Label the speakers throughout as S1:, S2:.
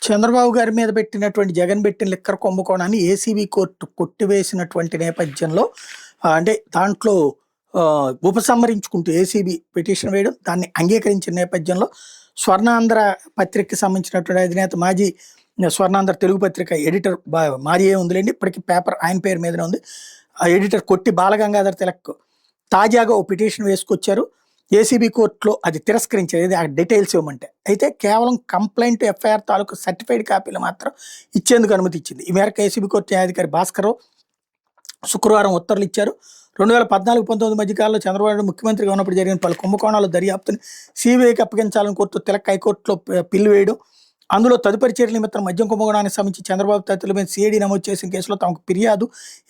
S1: చంద్రబాబు గారి మీద పెట్టినటువంటి జగన్ పెట్టిన లిక్కర్ కుంభకోణాన్ని ఏసీబీ కోర్టు కొట్టివేసినటువంటి నేపథ్యంలో అంటే దాంట్లో ఉపసంహరించుకుంటూ ఏసీబీ పిటిషన్ వేయడం, దాన్ని అంగీకరించిన నేపథ్యంలో స్వర్ణాంధ్ర పత్రికకి సంబంధించినటువంటి అధినేత మాజీ స్వర్ణాంధ్ర తెలుగు పత్రిక ఎడిటర్ మారియే ఉందిలేండి, ఇప్పటికీ పేపర్ ఆయన పేరు మీదనే ఉంది. ఆ ఎడిటర్ కొట్టి బాలగంగాధర్ తిలక్ తాజాగా ఓ పిటిషన్ వేసుకొచ్చారు. ఏసీబీ కోర్టులో అది తిరస్కరించేది, ఆ డీటెయిల్స్ ఇవ్వమంటే. అయితే కేవలం కంప్లైంట్ ఎఫ్ఐఆర్ తాలూకు సర్టిఫైడ్ కాపీలు మాత్రం ఇచ్చేందుకు అనుమతి ఇచ్చింది. ఈ మేరకు ఏసీబీ కోర్టు న్యాయాధికారి భాస్కర్ శుక్రవారం ఉత్తర్వులు ఇచ్చారు. 2014-19 మధ్యకాలంలో చంద్రబాబు నాయుడు ముఖ్యమంత్రిగా ఉన్నప్పుడు జరిగిన పలు కుంభకోణాలు దర్యాప్తుని సిబిఐకి అప్పగించాలని కోర్టు తిలక్ హైకోర్టులో పిల్లు వేయడం, అందులో తదుపరి చర్యల నిమిత్తం మద్యం కుంభకోణానికి సంబంధించి చంద్రబాబు తదితరుల మీద సిఐడి నమోదు చేసిన కేసులో తమకు ఫిర్యాదు,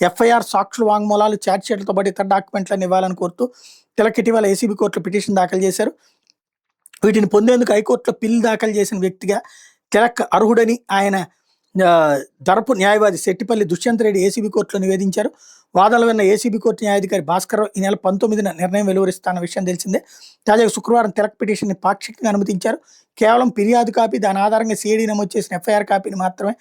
S1: ఎఫ్ఐఆర్, సాక్షులు, వాంగ్మూలాలు, ఛార్జ్షీట్లతో పాటు ఇతర డాక్యుమెంట్లను ఇవ్వాలని కోరుతూ తిలక్ ఇటీవల ఏసీబీ కోర్టులో పిటిషన్ దాఖలు చేశారు. వీటిని పొందేందుకు హైకోర్టులో పిల్ దాఖలు చేసిన వ్యక్తిగా తిలక్ అర్హుడని ఆయన తరపు న్యాయవాది సెట్టిపల్లి దుష్యంత్ రెడ్డి ఏసీబీ కోర్టులో నివేదించారు. వాదనలు విన్న ఏసీబీ కోర్టు న్యాయాధికారి భాస్కర్ ఈ నెల 19న నిర్ణయం వెలువరిస్తాన్న విషయం తెలిసిందే. తాజాగా శుక్రవారం తిలక్ పిటిషన్ని పాక్షికంగా అనుమతించారు. కేవలం ఫిర్యాదు కాపీ, దాని ఆధారంగా సిఐడి నమోదు చేసిన ఎఫ్ఐఆర్ కాపీని మాత్రమే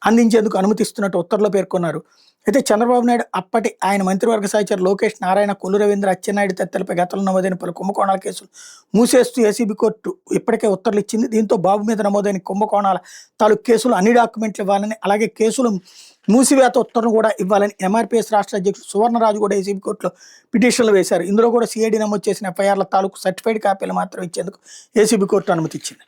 S1: అందించేందుకు అనుమతిస్తున్నట్టు ఉత్తర్వులో పేర్కొన్నారు. అయితే చంద్రబాబు నాయుడు అప్పటి ఆయన మంత్రివర్గ సహచరు లోకేష్, నారాయణ, కొల్లు రవీంద్ర, అచ్చెన్నాయుడు తదితరులపై గతంలో నమోదైన పలు కుంభకోణాల కేసులు మూసేస్తూ ఏసీబీ కోర్టు ఇప్పటికే ఉత్తర్వులు ఇచ్చింది. దీంతో బాబు మీద నమోదైన కుంభకోణాల తాలూకు కేసులు అన్ని డాక్యుమెంట్లు ఇవ్వాలని, అలాగే కేసులు మూసివేత ఉత్తర్వును కూడా ఇవ్వాలని ఎంఆర్పీఎస్ రాష్ట్ర అధ్యక్షుడు సువర్ణరాజు కూడా ఏసీబీ కోర్టులో పిటిషన్లు వేశారు. ఇందులో కూడా సిఐడి నమోదు చేసిన ఎఫ్ఐఆర్ల తాలూకు సర్టిఫైడ్ కాపీలు మాత్రం ఇచ్చేందుకు ఏసీబీ కోర్టు అనుమతి ఇచ్చింది.